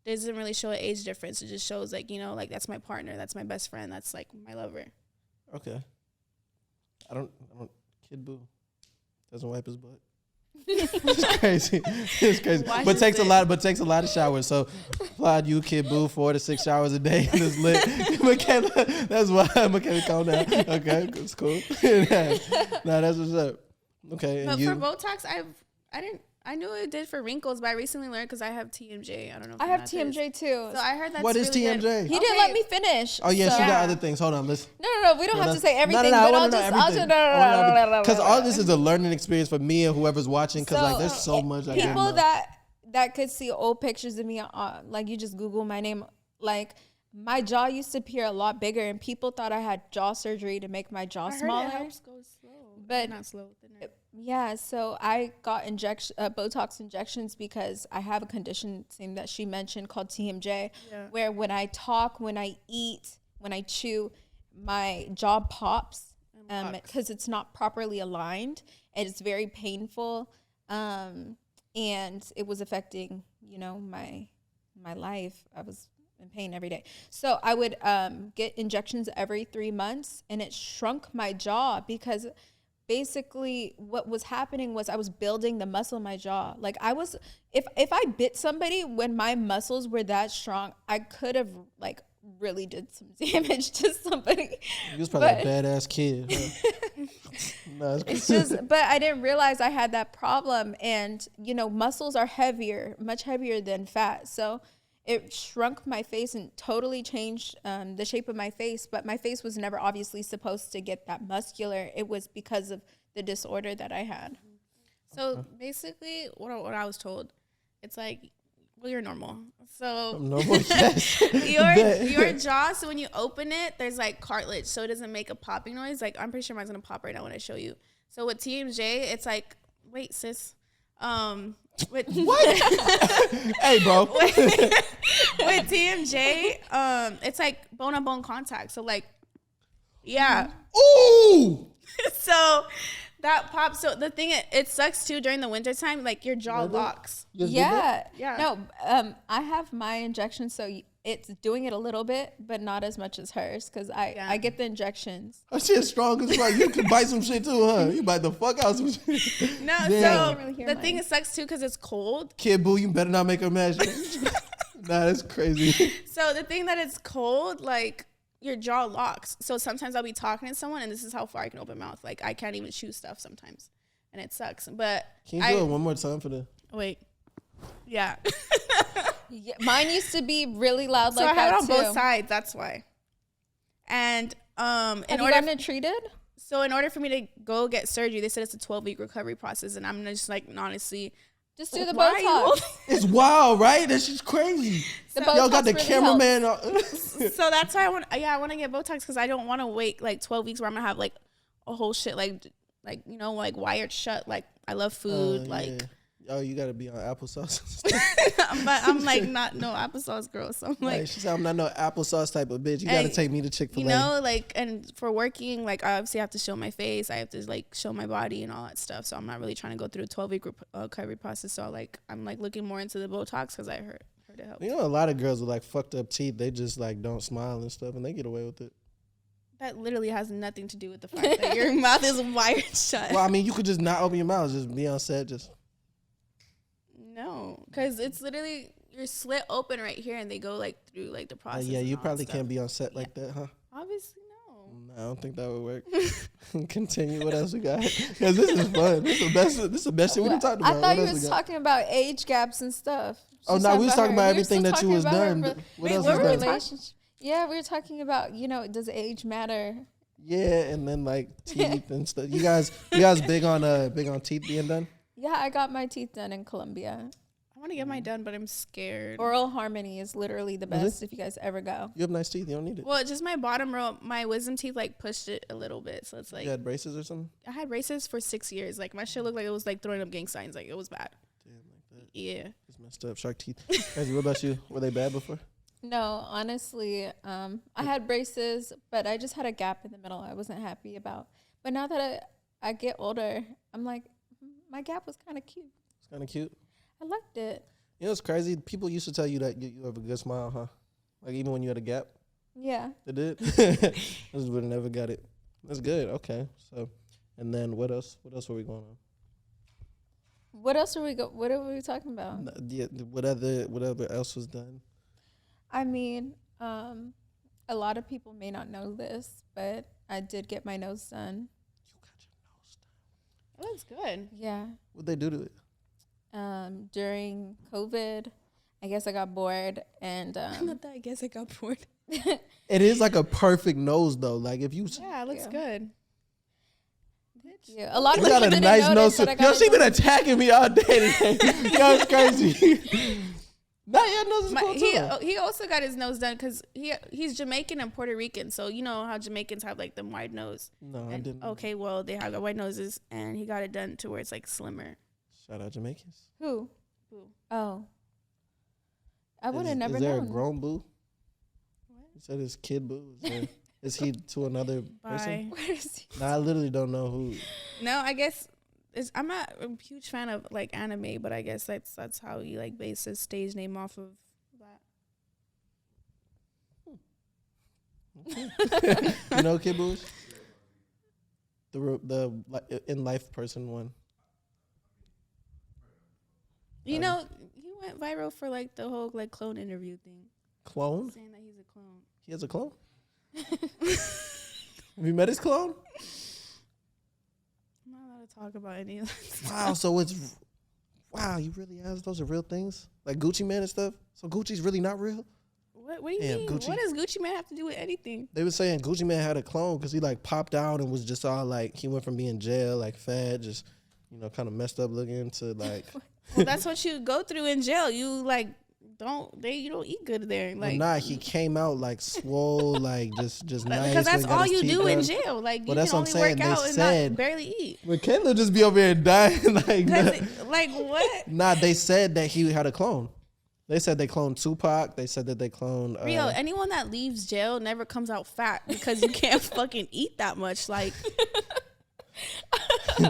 it doesn't really show an age difference. It just shows like, you know, like that's my partner, that's my best friend, that's like my lover. Okay. I don't Kid Boo doesn't wipe his butt. It's crazy. It's crazy. But takes a lot of showers. So applaud you, Kid Boo, 4 to 6 showers a day. It's lit. Michaela, that's why Michaela calm down. Okay, it's cool. Nah, that's what's up. Okay. But and for Botox, I knew it did for wrinkles, but I recently learned because I have TMJ. I don't know if I have TMJ too. So I heard that's what is really TMJ? Good. He didn't let me finish. Oh yeah, so. she got other things. Hold on, listen. No. We don't have to say everything. No, but I want to know everything. Because all this is a learning experience for me and whoever's watching. Because like, there's so much. People that could see old pictures of me, like you just Google my name, like my jaw used to appear a lot bigger, and people thought I had jaw surgery to make my jaw smaller. It helps go slow, but not slow. Yeah, so I got Botox injections because I have a condition same that she mentioned called TMJ, where when I talk, when I eat, when I chew, my jaw pops because it's not properly aligned, and it's very painful, and it was affecting, you know, my life. I was in pain every day. So I would get injections every 3 months, and it shrunk my jaw because basically what was happening was I was building the muscle in my jaw. Like I was, if I bit somebody when my muscles were that strong, I could have like really did some damage to somebody. You was probably a badass kid. Huh? No, it's just, but I didn't realize I had that problem. And you know, muscles are heavier, much heavier than fat. So it shrunk my face and totally changed the shape of my face. But my face was never obviously supposed to get that muscular. It was because of the disorder that I had. So basically, what I was told, it's like, well, you're normal. So normal, yes. your jaw, so when you open it, there's like cartilage, so it doesn't make a popping noise. Like I'm pretty sure mine's gonna pop right now when I show you. So with TMJ, it's like, wait, sis. With what? Hey, bro. with TMJ, it's like bone on bone contact. So like, yeah. Ooh. So that pops. So the thing, it sucks too during the winter time. Like your jaw locks. Yeah. Yeah. No, I have my injection, so it's doing it a little bit, but not as much as hers because I get the injections. Her shit's strong as fuck. You can bite some shit too, huh? You bite the fuck out some shit. No, damn. so really the thing it sucks too because it's cold. Kid Boo, you better not make her mad. Nah, that's crazy. So the thing that it's cold, like your jaw locks. So sometimes I'll be talking to someone and this is how far I can open mouth. Like I can't even chew stuff sometimes, and it sucks. But can you do it one more time for the? Wait. Yeah. Yeah, mine used to be really loud so like I had that it on too. both sides. That's why. And have you gotten it treated? So in order for me to go get surgery, they said it's a 12-week recovery process, and I'm just like, honestly, Just do the why are you Botox. It's wild, right? That shit's crazy. The Y'all got Botox the really cameraman. So that's why I want to get Botox, because I don't want to wait like 12 weeks where I'm gonna have like a whole shit like you know, like wired shut. Like I love food, like. Oh, you gotta be on applesauce. But I'm like not no applesauce girl, so I'm like, She said I'm not no applesauce type of bitch. You gotta take me to Chick-fil-A. you know, like, and for working, like I obviously have to show my face, I have to like show my body and all that stuff. So I'm not really trying to go through a 12-week recovery process. So like I'm like looking more into the Botox because I heard it helps. You know, a lot of girls with like fucked up teeth, they just like don't smile and stuff, and they get away with it. That literally has nothing to do with the fact that your mouth is wired shut. Well, I mean, you could just not open your mouth, just be on set, just. No, because it's literally you're slit open right here, and they go like through like the process. Yeah, and you all probably that can't stuff. be on set like that, huh? Obviously, no. No, I don't think that would work. Continue. What else we got? Because this is fun. This is the best shit we can talk about. I thought you What else was we got? talking about age gaps and stuff. Oh, no, we was talking about her- everything still that you talking was about her done. re- What Wait, else what was were we done? relationship. Yeah, we were talking about, you know, does age matter? Yeah, and then like teeth and stuff. You guys big on teeth being done? Yeah, I got my teeth done in Colombia. I want to get mine done, but I'm scared. Oral Harmony is literally the best if you guys ever go. You have nice teeth. You don't need it. Well, just my bottom row, my wisdom teeth like pushed it a little bit, so it's like You had braces or something? I had braces for 6 years. Like my shit looked like it was like throwing up gang signs. Like it was bad. Damn, like that. Yeah. It's messed up. Shark teeth. Crazy. What about you? Were they bad before? No, honestly, I had braces, but I just had a gap in the middle I wasn't happy about. But now that I get older, I'm like, my gap was kind of cute. It's kind of cute. I liked it. You know, it's crazy. People used to tell you that you have a good smile, huh? Like even when you had a gap, Yeah. they did. I just would have never got it. That's good. Okay. So, and then what else? What else were we going on? What else are we What are we talking about? Yeah, whatever else was done. I mean, a lot of people may not know this, but I did get my nose done. You got your nose done. Oh, that's good. Yeah. What'd they do to it? During COVID, I guess I got bored and I guess I got bored. It is like a perfect nose though. Like if you Yeah, it looks good. yeah, a lot of you got people a didn't nice notice nose. that I Yo, got she it been done. attacking me all day today. That's crazy. Nah, your nose is cool too. He also got his nose done because he's Jamaican and Puerto Rican. So you know how Jamaicans have like them wide nose. No, I And, didn't. okay, well they have the wide noses, and he got it done to where it's like slimmer. Shout out Jamaicans. Who? Who? Oh. I would have never Is there known. a grown boo? You said it's kid boo. Is he to another person? Bye. Where is he? Nah, I literally don't know who. No, I guess I'm not a huge fan of like anime, but I guess that's how he like based his stage name off of that. You know Kid Boo's? The in life person one. You know, he went viral for like the whole like clone interview thing, Clone? saying that he's a clone. He has a clone? Have you met his clone? I'm not allowed to talk about any of that. Wow, so it's you really asked those are real things? Like Gucci Man and stuff? So Gucci's really not real? What do you Damn, mean? Gucci. What does Gucci Man have to do with anything? They were saying Gucci Man had a clone because he like popped out and was just all like, he went from being jail, like fat, just, you know, kind of messed up looking to like. Well, that's what you go through in jail. You like you don't eat good there. Well, Like nah, he came out like swole, like just nice. because that's got all his you teeth do in done. jail. Like Well, you that's can what I'm only saying. work They out and said- not barely eat. Michaela just be over here dying like. Like what? Nah, they said that he had a clone. They said they cloned Tupac. They said that they cloned. Rio, anyone that leaves jail never comes out fat because you can't fucking eat that much. Like,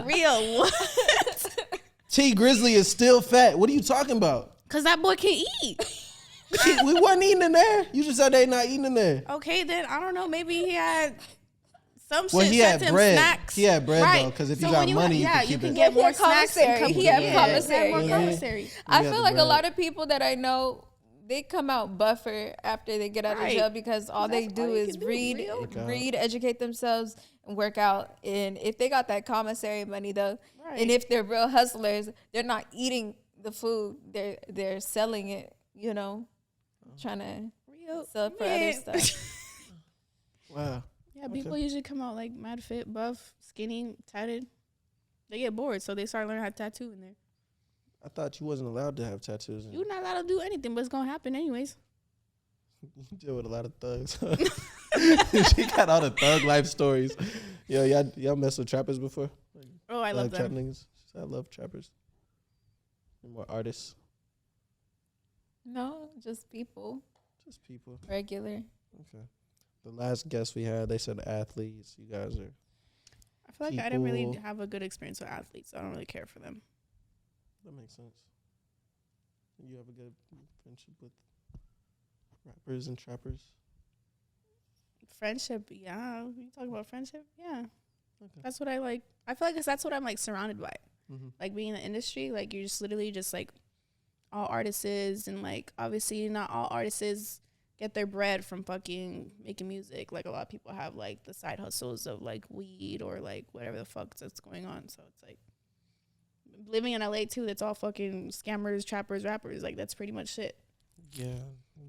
Rio, what? T Grizzly is still fat. What are you talking about? Because that boy can eat. We wasn't eating in there. You just said they not eating in there. Okay, then I don't know. Maybe he had some Well, shit he sent had to him, bread. snacks. He had bread, right. though, 'cause if you So got when money, you yeah, can you keep can it. get He more had snacks. And commissary. come, He had yeah, commissary. more Mhm. commissary. I got feel the like a bread. lot of people that I know, they come out buffer after they get out of Right. jail because all they That's do all you is can do, read, Rio. Work out. educate themselves, and work out. And if they got that commissary money though, Right. and if they're real hustlers, they're not eating the food; they're selling it. You know, trying to Rio, sell for man. other stuff. Wow. Yeah, people usually come out like mad fit, buff, skinny, tatted. They get bored, so they start learning how to tattoo in there. I thought you wasn't allowed to have tattoos. You're not allowed to do anything, but it's gonna happen anyways. You deal with a lot of thugs. She got all the thug life stories. Yo, y'all mess with trappers before? Oh, I love trap them. niggas. I love trappers. You're more artists. No, just people. Just people. Regular. Okay. The last guest we had, they said athletes. You guys are. I feel like I didn't really people- have a good experience with athletes. So I don't really care for them. That makes sense. You have a good friendship with rappers and trappers. Friendship, yeah. You talk about friendship, yeah. Okay. That's what I like. I feel like that's what I'm like surrounded by. Mm-hmm. Like being in the industry, like you're just literally just like all artists and like obviously not all artists get their bread from fucking making music. Like a lot of people have like the side hustles of like weed or like whatever the fuck that's going on. So it's like living in LA too, that's all fucking scammers, trappers, rappers. Like that's pretty much it. Yeah,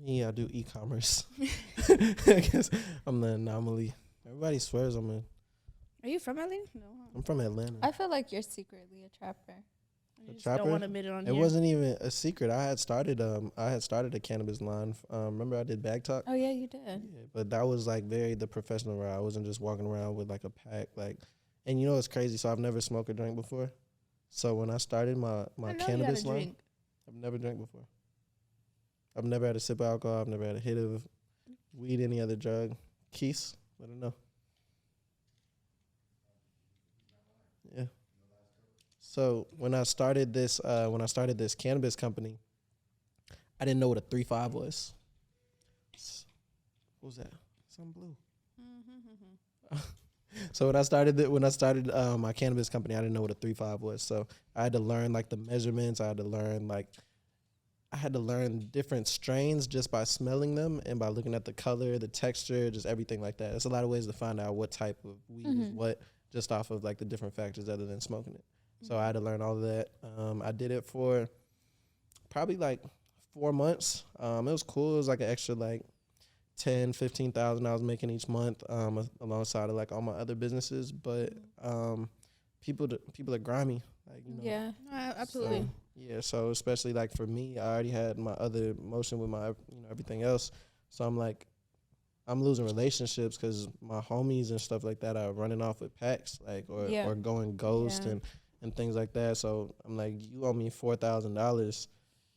me, I do e-commerce. I guess I'm the anomaly. Everybody swears I'm in. Are you from LA? No. I'm from Atlanta. I feel like you're secretly a trapper. I just trapper? don't want to admit it on It here. wasn't even a secret. I had started a cannabis line. Remember I did Bag Talk? Oh yeah, you did. Yeah, but that was like very the professional route. I wasn't just walking around with like a pack, like. And you know it's crazy. So I've never smoked or drank before. So when I started my I know cannabis you had a line, drink. I've never drank before. I've never had a sip of alcohol. I've never had a hit of weed, any other drug. Keys, let her know. Yeah. So when I started this cannabis company, I didn't know what a 3.5 was. What was that? Something blue. So when I started my cannabis company, I didn't know what a 3.5 was. So I had to learn like the measurements. I had to learn different strains just by smelling them and by looking at the color, the texture, just everything like that. There's a lot of ways to find out what type of weed is what, just off of like the different factors other than smoking it. So I had to learn all of that. I did it for probably like 4 months. It was cool. It was like an extra like $10,000-$15,000 I was making each month, alongside of like all my other businesses. But people are grimy, like, you know. Yeah. No, absolutely. Yeah, so especially like for me, I already had my other motion with my everything else. So I'm like, I'm losing relationships because my homies and stuff like that are running off with packs, like or going ghost and things like that. So I'm like, you owe me $4,000.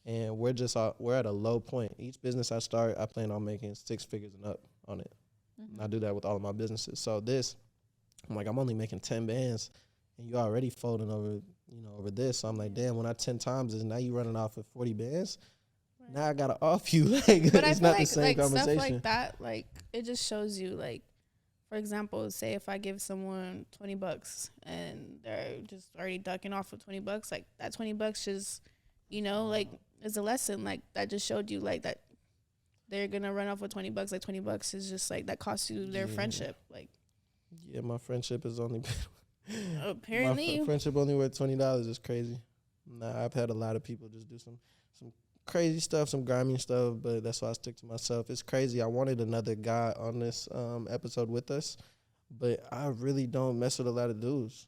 And we're at a low point. Each business I start, I plan on making 6 figures and up on it. And I do that with all of my businesses. So I'm like, I'm only making 10 bands, and you already folding over this. So I'm like, damn, when I 10 times this, now you running off with 40 bands. Right. Now I gotta off you. Like, but it's I feel not like, the same conversation. Stuff like that, like it just shows you, like, for example, say if I give someone $20 and they're just already ducking off with $20, like that $20 just, like, is a lesson. Like that just showed you like that they're gonna run off with $20. Like $20 is just like that costs you their friendship. Like, yeah, my friendship is only apparently my friendship only worth $20 is crazy. Nah, I've had a lot of people just do some crazy stuff, some grimy stuff, but that's why I stick to myself. It's crazy. I wanted another guy on this episode with us, but I really don't mess with a lot of dudes.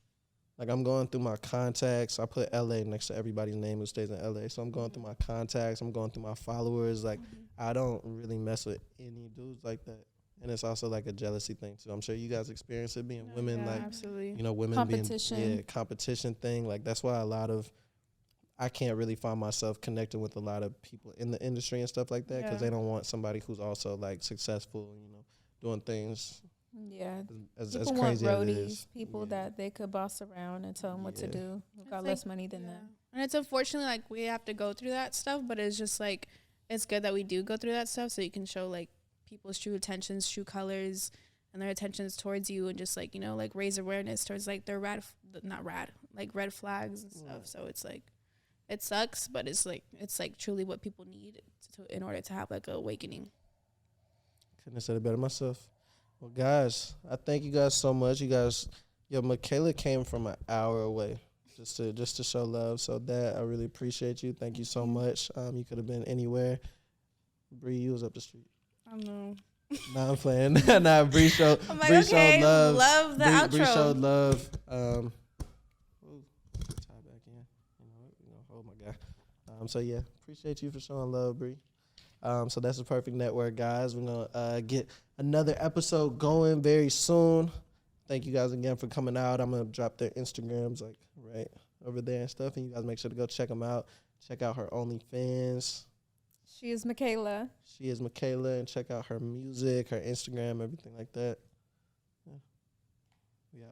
Like, I'm going through my contacts. I put LA next to everybody's name who stays in LA. So I'm going through my contacts. I'm going through my followers. Like, I don't really mess with any dudes like that. And it's also like a jealousy thing too. I'm sure you guys experience it being women, like, absolutely. Women Competition. being, competition thing. Like, that's why I can't really find myself connecting with a lot of people in the industry and stuff like that, because they don't want somebody who's also like successful, doing things. Yeah. As People crazy want as it roadies, is. people that they could boss around and tell them what to do. Who got less money than them. And it's unfortunately like we have to go through that stuff, but it's just like it's good that we do go through that stuff so you can show like people's true intentions, true colors, and their intentions towards you, and just like like raise awareness towards like their red flags and stuff. So it's like it sucks, but it's like truly what people need in order to have like an awakening. Couldn't have said it better myself. Well, guys, I thank you guys so much. You guys, Michaela came from an hour away just to show love. So that I really appreciate you. Thank you so much. You could have been anywhere. Bree, you was up the street. I know. Nah, I'm playing. Nah, Bree showed I'm like, Bree okay, showed love. love the Bree outro. showed love. Ooh, tie back in. You know what? We're gonna hold my guy. So yeah, appreciate you for showing love, Bree. So that's the Perfect Network, guys. We're gonna get another episode going very soon. Thank you guys again for coming out. I'm gonna drop their Instagrams like right over there and stuff, and you guys make sure to go check them out. Check out her OnlyFans. She is Michaela. She is Michaela, and check out her music, her Instagram, everything like that. Yeah.